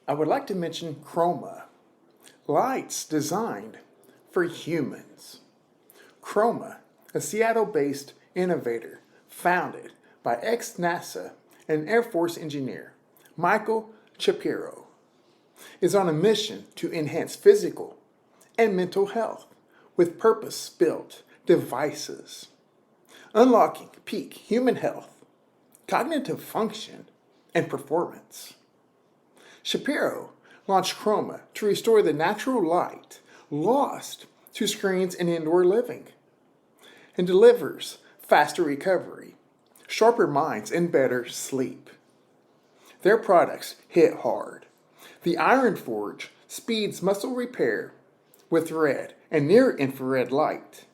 I would like to mention Chroma, lights designed for humans. Chroma, a Seattle-based innovator founded by ex-NASA and Air Force engineer Michael Shapiro, is on a mission to enhance physical and mental health with purpose-built devices, unlocking peak human health, cognitive function, and performance. Shapiro launched Chroma to restore the natural light lost to screens in indoor living and delivers faster recovery, sharper minds, and better sleep. Their products hit hard. The Iron Forge speeds muscle repair with red and near-infrared light,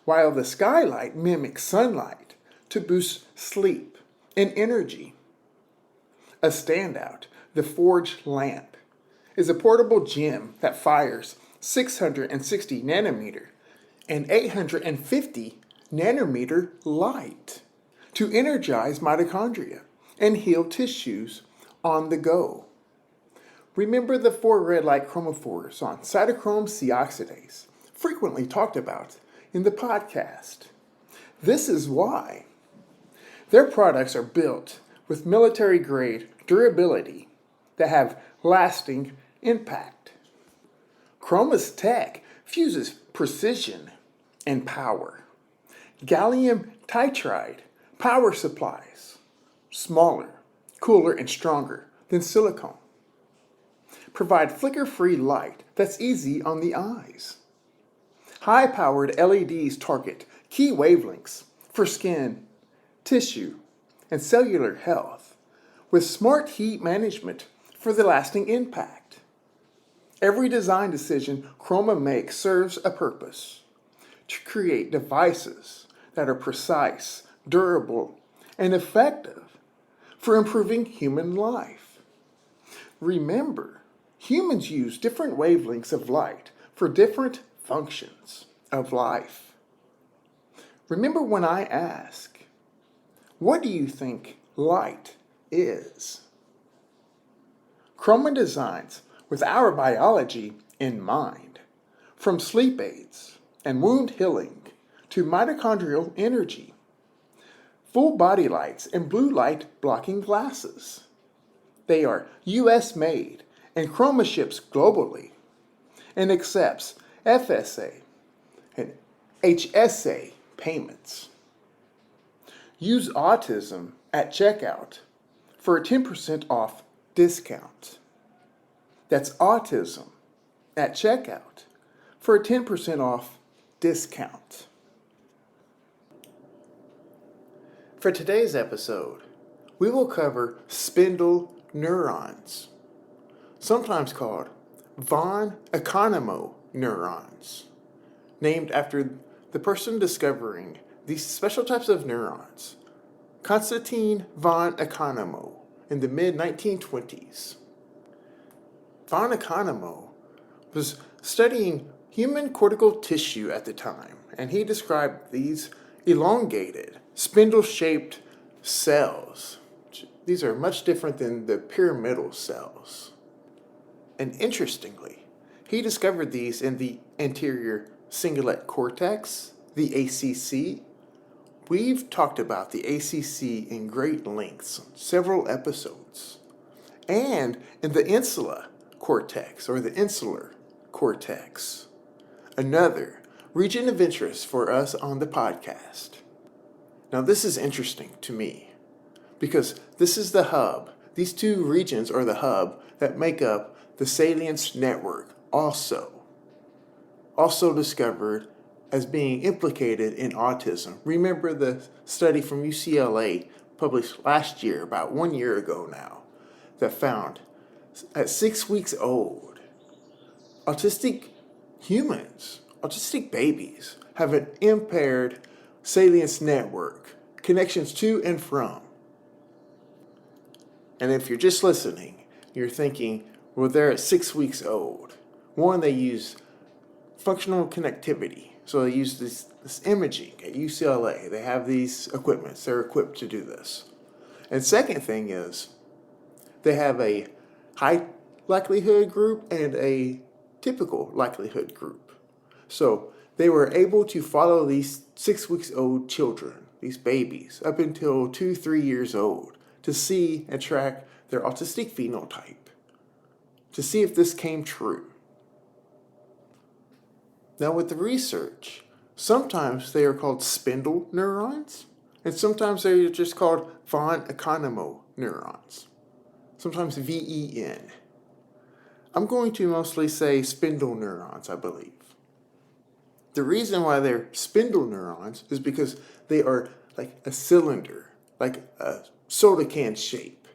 while the Skylight mimics sunlight to boost sleep and energy. A standout, the Forge lamp, is a portable gem that fires 660 nanometer and 850 nanometer light to energize mitochondria and heal tissues on the go. Remember the 4 red light chromophores on cytochrome C oxidase, frequently talked about in the podcast. This is why. Their products are built with military-grade durability that have lasting impact. Chroma's tech fuses precision and power. Gallium titride power supplies, smaller, cooler, and stronger than silicone, provide flicker-free light that's easy on the eyes. High-powered LEDs target key wavelengths for skin, tissue, and cellular health, with smart heat management for the lasting impact. Every design decision Chroma makes serves a purpose: to create devices that are precise, durable, and effective for improving human life. Remember, humans use different wavelengths of light for different functions of life. Remember when I ask, what do you think light is? Chroma designs with our biology in mind, from sleep aids and wound healing to mitochondrial energy, full body lights and blue light blocking glasses. They are US made and Chroma ships globally and accepts FSA and HSA payments. Use Autism at checkout for a 10% off discount. That's Autism at checkout for a 10% off discount. For today's episode, we will cover spindle neurons, sometimes called von Economo neurons, named after the person discovering these special types of neurons, Constantine von Economo, in the mid-1920s. Von Economo was studying human cortical tissue at the time, and he described these elongated, spindle-shaped cells. These are much different than the pyramidal cells. And interestingly, he discovered these in the anterior cingulate cortex, the ACC. We've talked about the ACC in great lengths on several episodes. And in the insula cortex, or the insular cortex, another region of interest for us on the podcast. Now, this is interesting to me because this is the hub. These two regions are the hub that make up the Salience network, also discovered as being implicated in autism. Remember the study from UCLA published last year, about 1 year ago now, that found at 6 weeks old, autistic humans, autistic babies, have an impaired Salience network, connections to and from. And if you're just listening, you're thinking, well, they're at 6 weeks old. One, they use functional connectivity. So they use this imaging at UCLA. They have these equipments. They're equipped to do this. And second thing is, they have a high likelihood group and a typical likelihood group. So they were able to follow these 6 weeks old children, these babies, up until 2-3 years old to see and track their autistic phenotype, to see if this came true. Now with the research, sometimes they are called spindle neurons, and sometimes they are just called von Economo neurons, sometimes VEN. I'm going to mostly say spindle neurons, I believe. The reason why they're spindle neurons is because they are like a cylinder, like a soda can shape.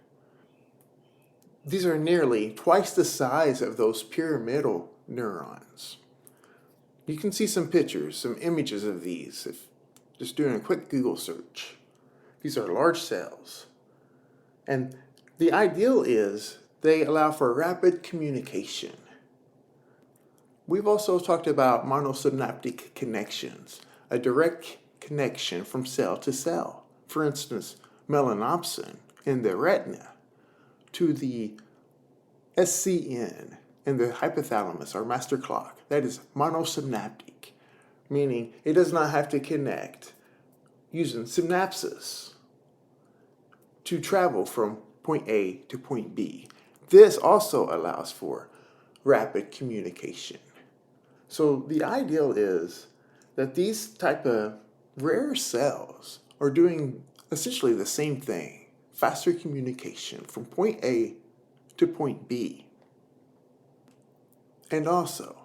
These are nearly twice the size of those pyramidal neurons. You can see some pictures, some images of these, if just doing a quick Google search. These are large cells. And the ideal is they allow for rapid communication. We've also talked about monosynaptic connections, a direct connection from cell to cell. For instance, melanopsin in the retina to the SCN in the hypothalamus, our master clock. That is monosynaptic, meaning it does not have to connect using synapses to travel from point A to point B. This also allows for rapid communication. So the ideal is that these type of rare cells are doing essentially the same thing, faster communication from point A to point B. And also,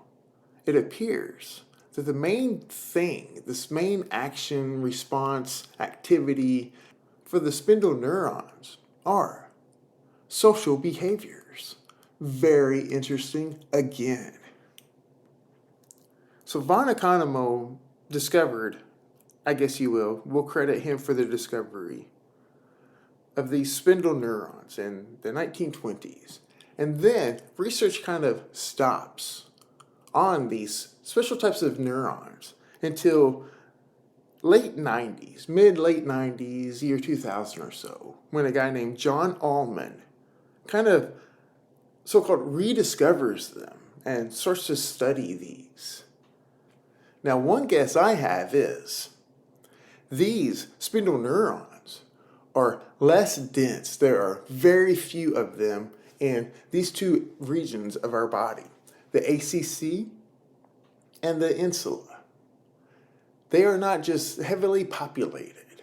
it appears that the main thing, this main action, response, activity for the spindle neurons are social behaviors. Very interesting again. So von Economo discovered, I guess you will, we'll credit him for the discovery of these spindle neurons in the 1920s. And then research kind of stops on these special types of neurons until late 90s, mid-late 90s, year 2000 or so, when a guy named John Allman kind of so-called rediscovers them and starts to study these. Now, one guess I have is these spindle neurons are less dense. There are very few of them in these two regions of our body, the ACC and the Insula. They are not just heavily populated.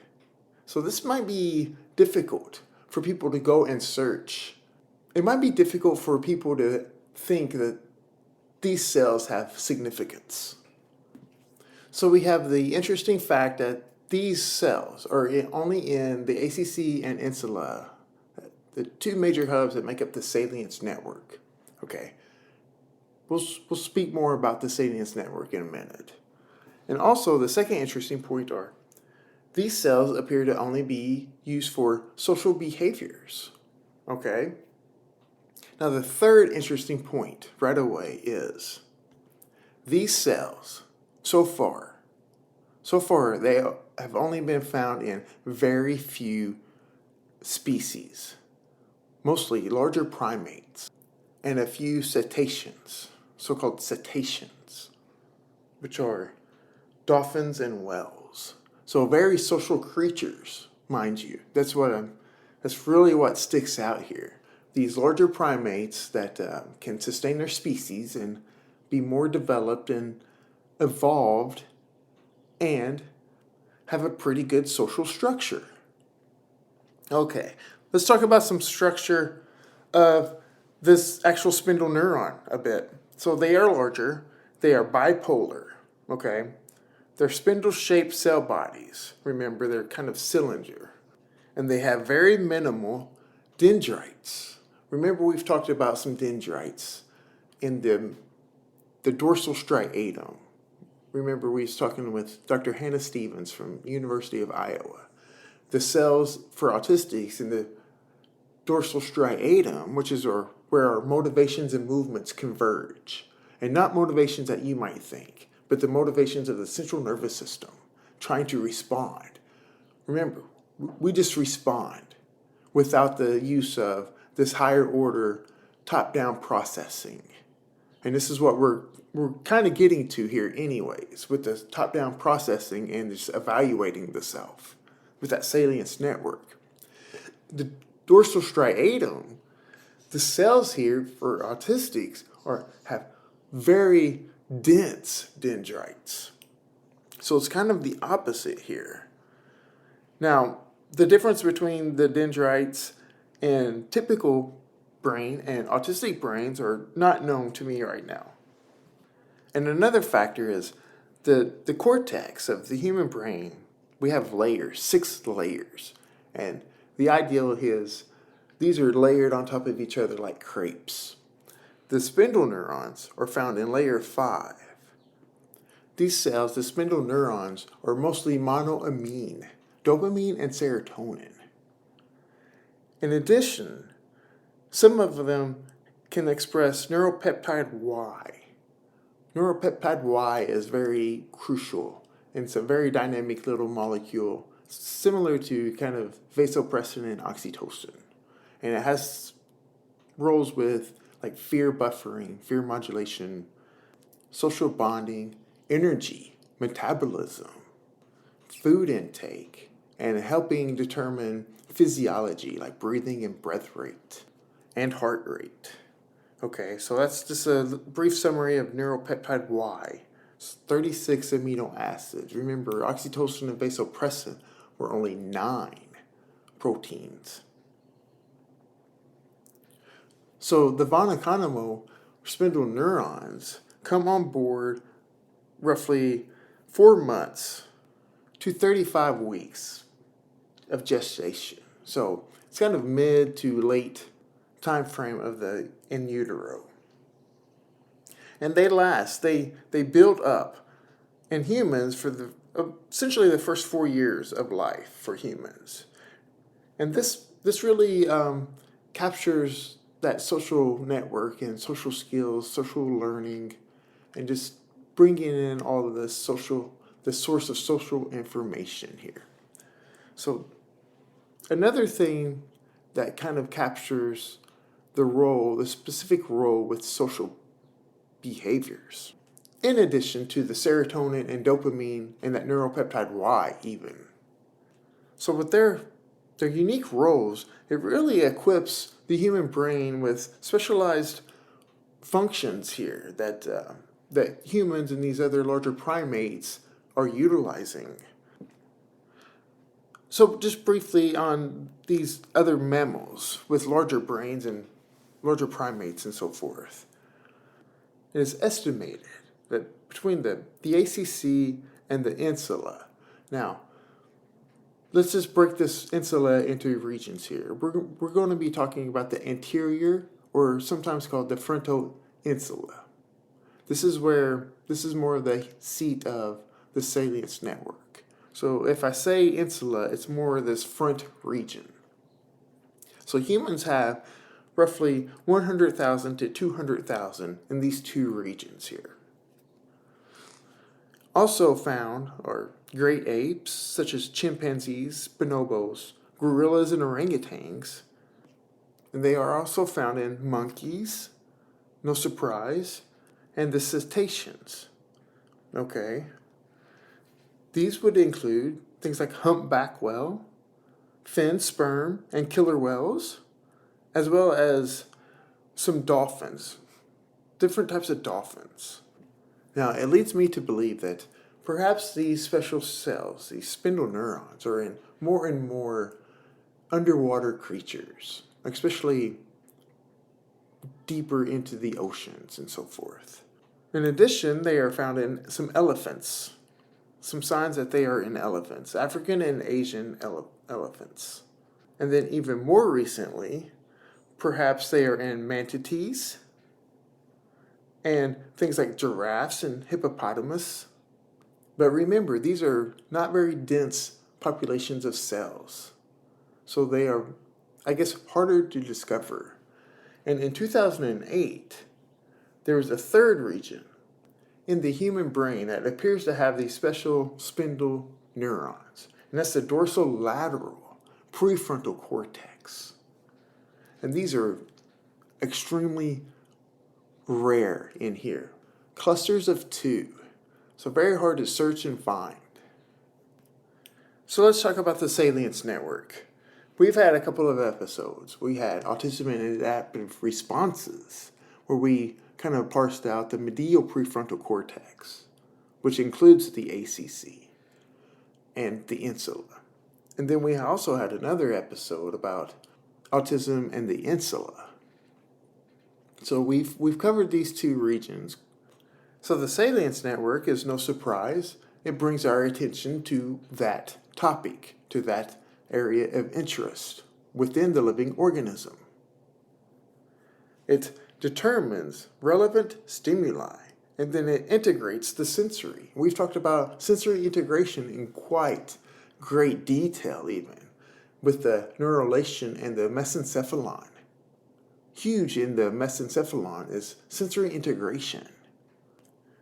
So this might be difficult for people to go and search. It might be difficult for people to think that these cells have significance. So we have the interesting fact that these cells are only in the ACC and Insula, the two major hubs that make up the Salience network. Okay, we'll speak more about the Salience network in a minute. And also the second interesting point are these cells appear to only be used for social behaviors. Okay, now the third interesting point right away is these cells so far they have only been found in very few species, mostly larger primates, and a few cetaceans, so-called cetaceans, which are dolphins and whales. So very social creatures, mind you. That's really what sticks out here. These larger primates that can sustain their species and be more developed and evolved and have a pretty good social structure. Okay, let's talk about some structure of this actual spindle neuron a bit. So they are larger, they are bipolar, okay? They're spindle-shaped cell bodies. Remember, they're kind of cylinder. And they have very minimal dendrites. Remember, we've talked about some dendrites in the dorsal striatum. Remember, we was talking with Dr. Hannah Stevens from University of Iowa. The cells for autistics in the dorsal striatum, which is where our motivations and movements converge. And not motivations that you might think, but the motivations of the central nervous system trying to respond. Remember, we just respond without the use of this higher order top-down processing. And this is what we're kind of getting to here anyways, with the top-down processing and just evaluating the self with that salience network. The dorsal striatum, the cells here for autistics have very dense dendrites. So it's kind of the opposite here. Now, the difference between the dendrites and typical brain and autistic brains are not known to me right now. And another factor is the cortex of the human brain. We have layers, 6 layers. And the ideal is these are layered on top of each other like crepes. The spindle neurons are found in layer 5. These cells, the spindle neurons, are mostly monoamine, dopamine and serotonin. In addition, some of them can express neuropeptide Y. Neuropeptide Y is very crucial, and it's a very dynamic little molecule, similar to kind of vasopressin and oxytocin. And it has roles with like fear buffering, fear modulation, social bonding, energy, metabolism, food intake, and helping determine physiology like breathing and breath rate and heart rate. Okay, so that's just a brief summary of neuropeptide Y. It's 36 amino acids. Remember, oxytocin and vasopressin were only 9 proteins. So the von Economo spindle neurons come on board roughly 4 months to 35 weeks of gestation. So it's kind of mid to late time frame of the in utero. And they last, they build up in humans for essentially the first 4 years of life for humans. And this really captures that social network and social skills, social learning, and just bringing in all of the source of social information here. So another thing that kind of captures the specific role with social behaviors, in addition to the serotonin and dopamine and that neuropeptide Y even. So with their unique roles, it really equips the human brain with specialized functions here that humans and these other larger primates are utilizing. So just briefly on these other mammals with larger brains and larger primates and so forth. It is estimated that between the ACC and the Insula. Now, let's just break this insula into regions here. We're going to be talking about the anterior, or sometimes called the frontoinsula. This is more of the seat of the salience network. So if I say insula, it's more of this front region. So humans have roughly 100,000 to 200,000 in these 2 regions here. Also found are great apes, such as chimpanzees, bonobos, gorillas, and orangutans. And they are also found in monkeys, no surprise, and the cetaceans. Okay. These would include things like humpback whale, fin sperm, and killer whales, as well as some dolphins, different types of dolphins. Now, it leads me to believe that perhaps these special cells, these spindle neurons, are in more and more underwater creatures, especially deeper into the oceans and so forth. In addition, they are found in some elephants, some signs that they are in elephants, African and Asian elephants. And then even more recently, perhaps they are in manatees and things like giraffes and hippopotamus. But remember, these are not very dense populations of cells. So they are, I guess, harder to discover. And in 2008, there was a third region in the human brain that appears to have these special spindle neurons. And that's the dorsolateral prefrontal cortex. And these are extremely rare in here. Clusters of 2. So very hard to search and find. So let's talk about the Salience network. We've had a couple of episodes. We had Autism and Adaptive Responses, where we kind of parsed out the medial prefrontal cortex, which includes the ACC and the Insula. And then we also had another episode about autism and the Insula. So we've covered these two regions. So the Salience network is no surprise. It brings our attention to that topic, to that area of interest within the living organism. It determines relevant stimuli, and then it integrates the sensory. We've talked about sensory integration in quite great detail, even with the neurulation and the mesencephalon. Huge in the mesencephalon is sensory integration.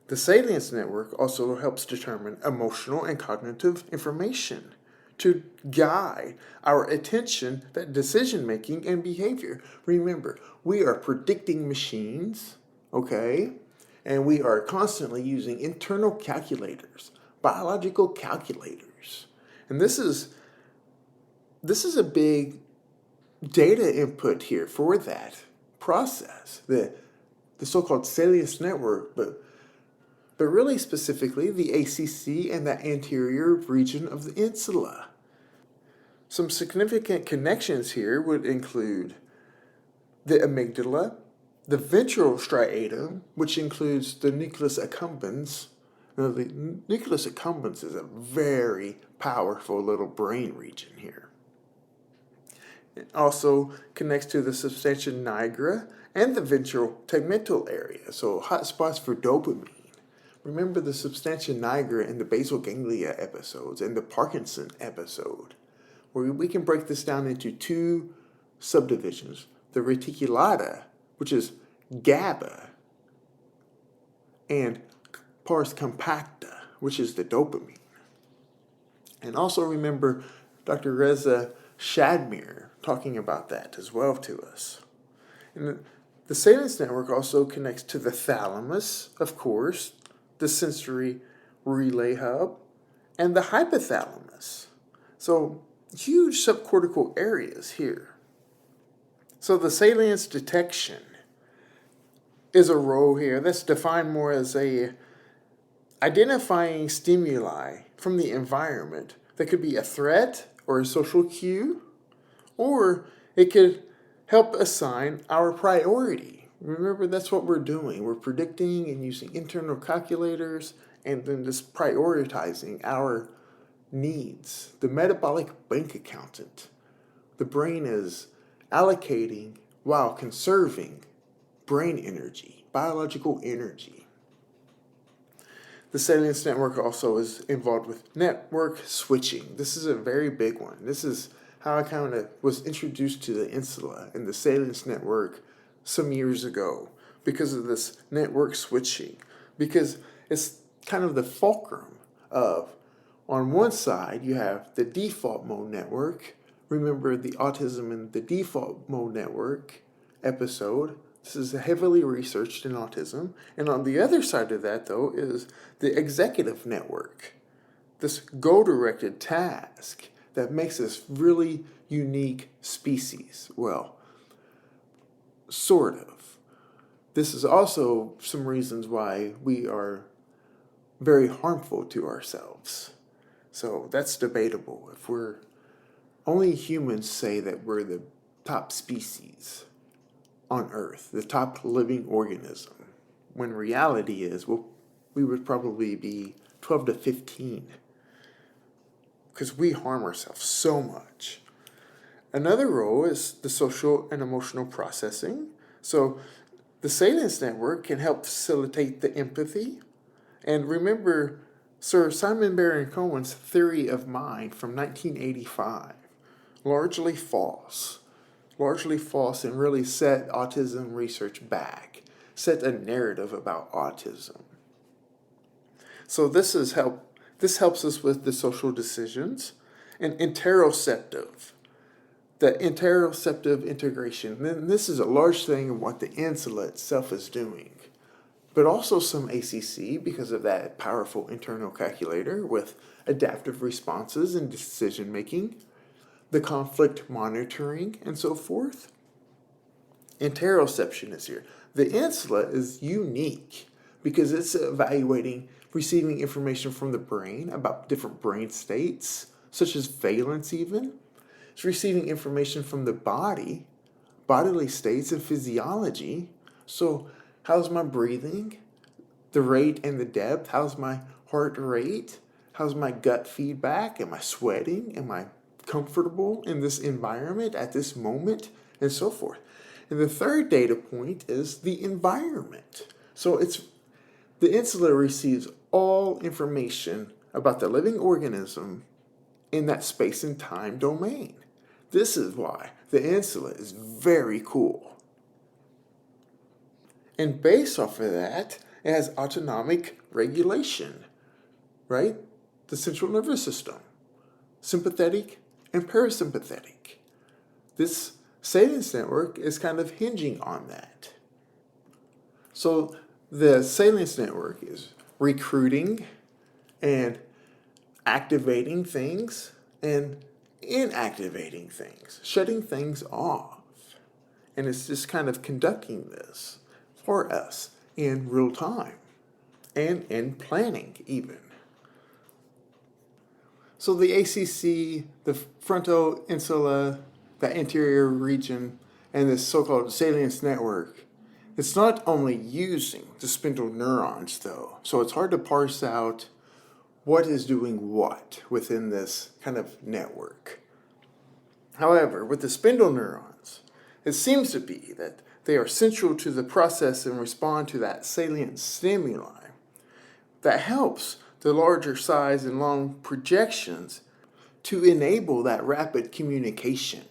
The Salience network also helps determine emotional and cognitive information to guide our attention, that decision-making and behavior. Remember, we are predicting machines, okay? And we are constantly using internal calculators, biological calculators. And this is a big data input here for that process, the so-called Salience network, but really specifically the ACC and the anterior region of the insula. Some significant connections here would include the amygdala, the ventral striatum, which includes the nucleus accumbens. Now, the nucleus accumbens is a very powerful little brain region here. It also connects to the substantia nigra and the ventral tegmental area, so hotspots for dopamine. Remember the substantia nigra in the basal ganglia episodes and the Parkinson episode, where we can break this down into two subdivisions. The reticulata, which is GABA, and pars compacta, which is the dopamine. And also remember Dr. Reza Shadmir talking about that as well to us. And the Salience network also connects to the thalamus, of course, the sensory relay hub, and the hypothalamus. So huge subcortical areas here. So the salience detection is a role here that's defined more as a identifying stimuli from the environment that could be a threat or a social cue, or it could help assign our priority. Remember, that's what we're doing. We're predicting and using internal calculators and then just prioritizing our needs. The metabolic bank accountant. The brain is allocating while conserving brain energy, biological energy. The Salience network also is involved with network switching. This is a very big one. This is how I kind of was introduced to the Insula and the Salience network some years ago, because of this network switching, because it's kind of the fulcrum of, on one side you have the default mode network. Remember the Autism and the default mode network episode. This is heavily researched in autism. And on the other side of that, though, is the executive network, this goal-directed task that makes us really unique species. Well, sort of. This is also some reasons why we are very harmful to ourselves. So that's debatable. If only humans say that we're the top species on Earth, the top living organism, when reality is, well, we would probably be 12 to 15, because we harm ourselves so much. Another role is the social and emotional processing. So the Salience network can help facilitate the empathy. And remember Sir Simon Baron-Cohen's theory of mind from 1985. Largely false, and really set autism research back, set a narrative about autism. So this helps us with the social decisions. And interoceptive. the interoceptive integration. Then this is a large thing of what the insula itself is doing, but also some ACC because of that powerful internal calculator with adaptive responses and decision making, the conflict monitoring, and so forth. Interoception is here. The insula is unique because it's evaluating, receiving information from the brain about different brain states, such as valence even. It's receiving information from the body, bodily states and physiology. So how's my breathing? The rate and the depth. How's my heart rate? How's my gut feedback? Am I sweating? Am I comfortable in this environment at this moment? And so forth. And the third data point is the environment. So the insula receives all information about the living organism in that space and time domain. This is why the insula is very cool. And based off of that, it has autonomic regulation, right? The central nervous system, sympathetic and parasympathetic. This Salience network is kind of hinging on that. So the Salience network is recruiting and activating things and inactivating things, shutting things off. And it's just kind of conducting this for us in real time and in planning even. So the ACC, the frontoinsula, the anterior region, and this so-called Salience network, it's not only using the spindle neurons though, so it's hard to parse out what is doing what within this kind of network. However, with the spindle neurons, it seems to be that they are central to the process and respond to that salient stimuli that helps the larger size and long projections to enable that rapid communication.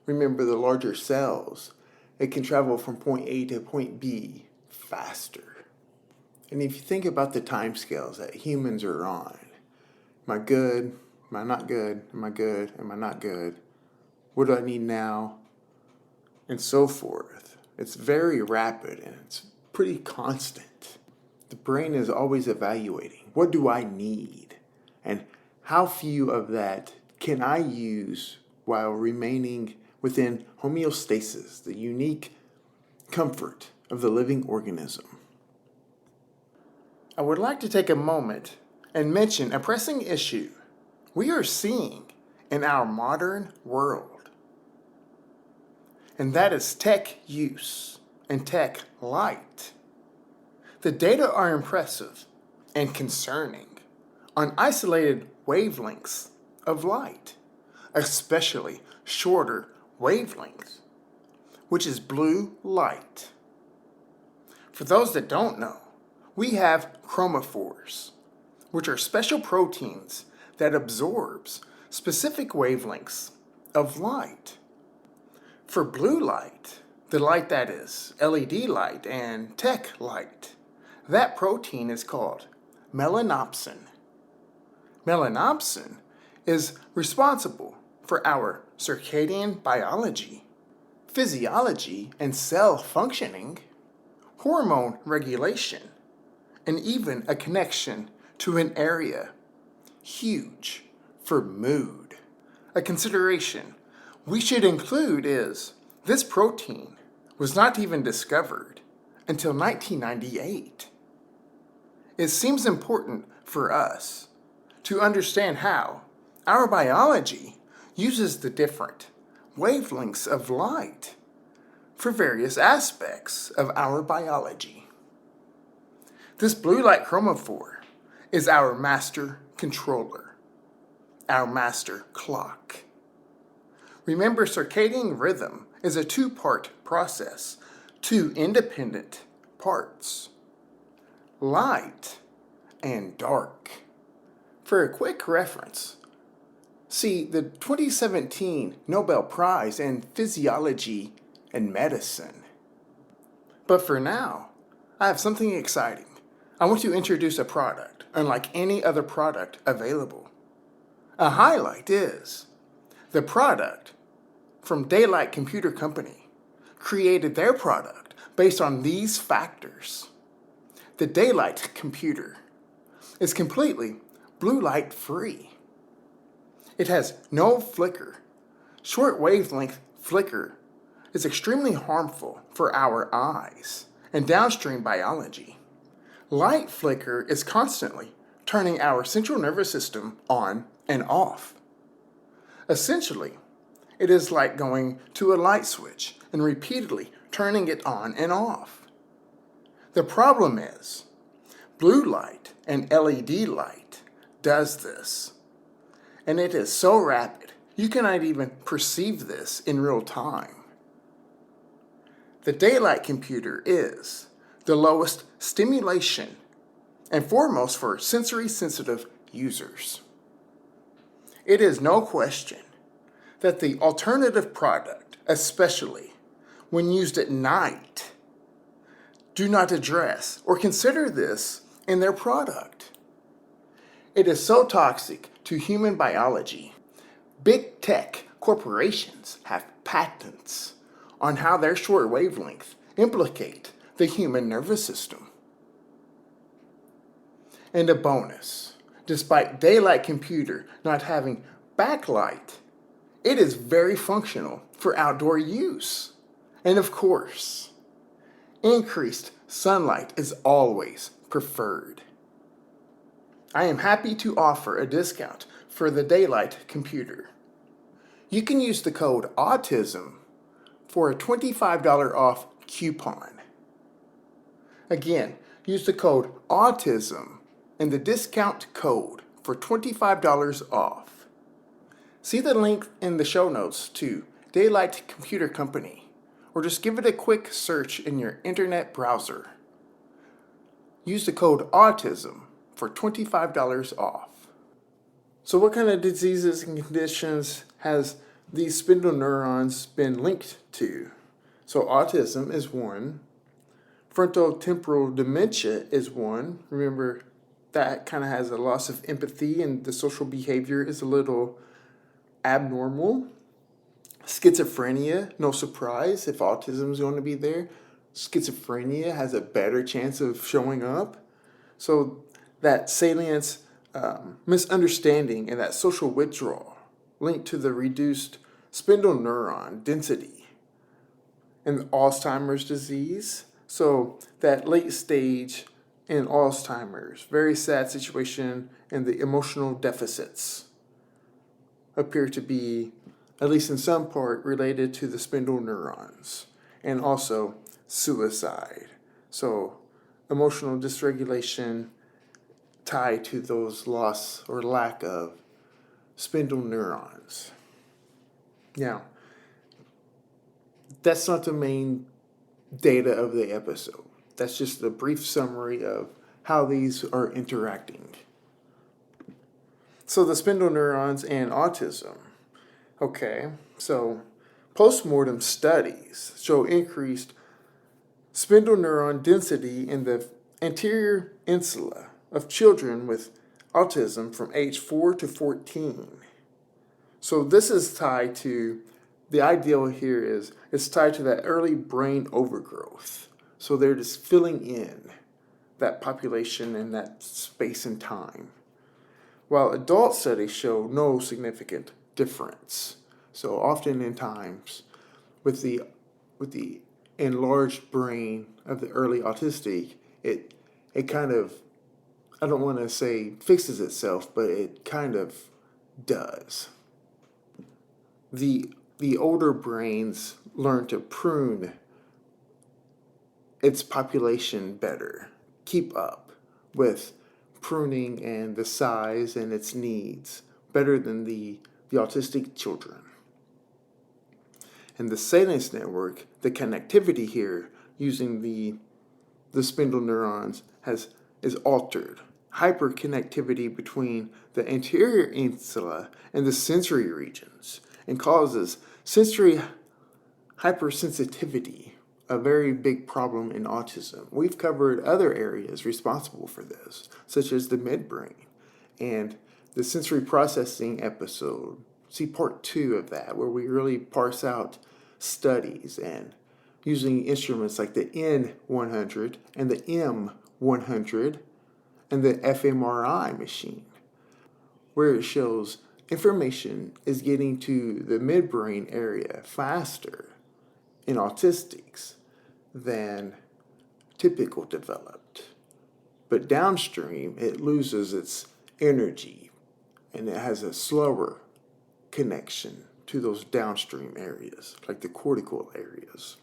Remember, the larger cells, it can travel from point A to point B faster. And if you think about the timescales that humans are on, am I good? Am I not good? Am I good? Am I not good? What do I need now? And so forth. It's very rapid and it's pretty constant. The brain is always evaluating, what do I need? And how few of that can I use while remaining within homeostasis, the unique comfort of the living organism. I would like to take a moment and mention a pressing issue we are seeing in our modern world, and that is tech use and tech light. The data are impressive and concerning on isolated wavelengths of light, especially shorter wavelengths, which is blue light. For those that don't know, we have chromophores, which are special proteins that absorbs specific wavelengths of light. For blue light, the light that is LED light and tech light, that protein is called melanopsin. Melanopsin is responsible for our circadian biology, physiology and cell functioning, hormone regulation, and even a connection to an area huge for mood. A consideration we should include is this protein was not even discovered until 1998. It seems important for us to understand how our biology uses the different wavelengths of light for various aspects of our biology. This blue light chromophore is our master controller, our master clock. Remember, circadian rhythm is a two-part process, two independent parts, light and dark. For a quick reference, see the 2017 Nobel Prize in Physiology and Medicine. But for now, I have something exciting. I want to introduce a product unlike any other product available. A highlight is the product from Daylight Computer Company created their product based on these factors. The Daylight computer is completely blue light free. It has no flicker. Short wavelength flicker is extremely harmful for our eyes and downstream biology. Light flicker is constantly turning our central nervous system on and off. Essentially, it is like going to a light switch and repeatedly turning it on and off. The problem is, blue light and LED light does this, and it is so rapid you cannot even perceive this in real time. The Daylight computer is the lowest stimulation and foremost for sensory sensitive users. It is no question that the alternative product, especially when used at night, do not address or consider this in their product. It is so toxic to human biology. Big tech corporations have patents on how their short wavelength implicate the human nervous system. And a bonus, despite Daylight computer not having backlight, it is very functional for outdoor use. And of course, increased sunlight is always preferred. I am happy to offer a discount for the Daylight computer. You can use the code AUTISM for a $25 off coupon. Again, use the code AUTISM and the discount code for $25 off. See the link in the show notes to Daylight Computer Company, or just give it a quick search in your internet browser. Use the code AUTISM for $25 off. So what kind of diseases and conditions has these spindle neurons been linked to? So autism is one. Frontotemporal dementia is one. Remember, that kind of has a loss of empathy and the social behavior is a little abnormal. Schizophrenia, no surprise if autism is going to be there. Schizophrenia has a better chance of showing up. So that salience misunderstanding and that social withdrawal linked to the reduced spindle neuron density and Alzheimer's disease. So that late stage in Alzheimer's, very sad situation, and the emotional deficits appear to be, at least in some part, related to the spindle neurons, and also suicide. So emotional dysregulation tied to those loss or lack of spindle neurons. Now, that's not the main data of the episode. That's just a brief summary of how these are interacting. So the spindle neurons and autism. Okay, so postmortem studies show increased spindle neuron density in the anterior insula of children with autism from age 4 to 14. So this is tied to, the ideal here is, it's tied to that early brain overgrowth. So they're just filling in that population in that space and time. While adult studies show no significant difference. So often in times with the enlarged brain of the early autistic, it kind of, I don't want to say fixes itself, but it kind of does. The older brains learn to prune its population better, keep up with pruning and the size and its needs better than the autistic children. And the Salience network, the connectivity here using the spindle neurons is altered. Hyperconnectivity between the anterior insula and the sensory regions, and causes sensory hypersensitivity, a very big problem in autism. We've covered other areas responsible for this, such as the midbrain and the sensory processing episodes see part 2 of that, where we really parse out studies and using instruments like the N100 and the M100 and the fMRI machine, where it shows information is getting to the midbrain area faster in autistics than typical developed. But downstream, it loses its energy and it has a slower connection to those downstream areas, like the cortical areas.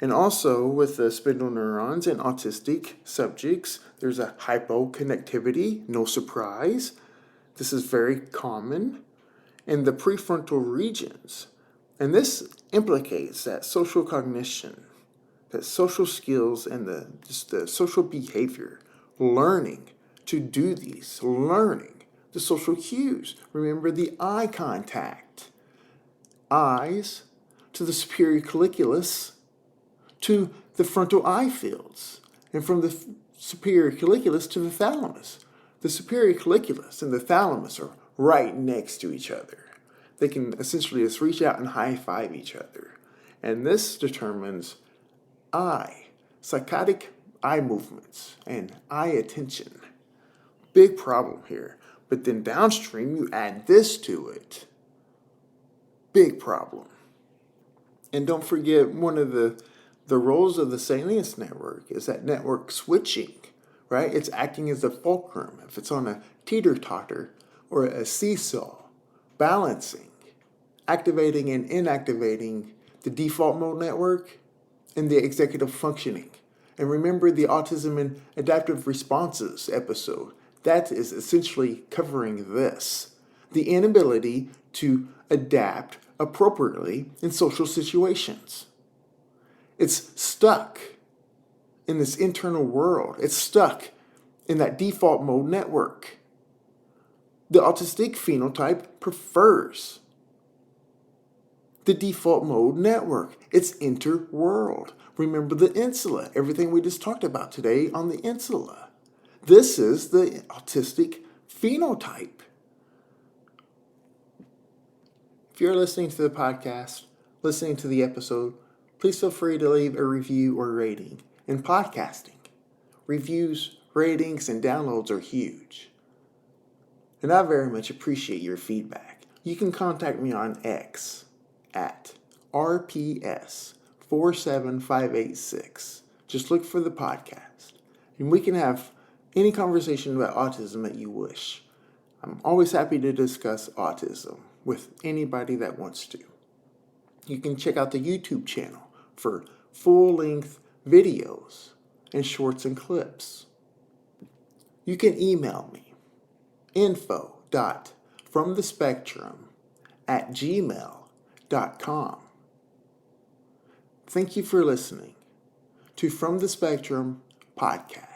And also with the spindle neurons in autistic subjects, there's a hypoconnectivity, no surprise. This is very common in the prefrontal regions. And this implicates that social cognition, that social skills and the social behavior, learning to do these, learning the social cues. Remember the eye contact. Eyes to the superior colliculus to the frontal eye fields, and from the superior colliculus to the thalamus. The superior colliculus and the thalamus are right next to each other. They can essentially just reach out and high-five each other. And this determines psychotic eye movements and eye attention. Big problem here. But then downstream, you add this to it. Big problem. And don't forget, one of the roles of the Salience network is that network switching, right? It's acting as a fulcrum. If it's on a teeter-totter or a seesaw, balancing, activating and inactivating the default mode network and the executive functioning. And remember the autism and adaptive responses episode. That is essentially covering this. The inability to adapt appropriately in social situations. It's stuck in this internal world. It's stuck in that default mode network. The autistic phenotype prefers the default mode network. It's interworld. Remember the insula, everything we just talked about today on the insula. This is the autistic phenotype. If you're listening to the podcast, listening to the episode, please feel free to leave a review or rating. In podcasting, reviews, ratings, and downloads are huge. And I very much appreciate your feedback. You can contact me on X at RPS47586. Just look for the podcast. And we can have any conversation about autism that you wish. I'm always happy to discuss autism with anybody that wants to. You can check out the YouTube channel for full-length videos and shorts and clips. You can email me, info.fromthespectrum@gmail.com. Thank you for listening to From the Spectrum podcast.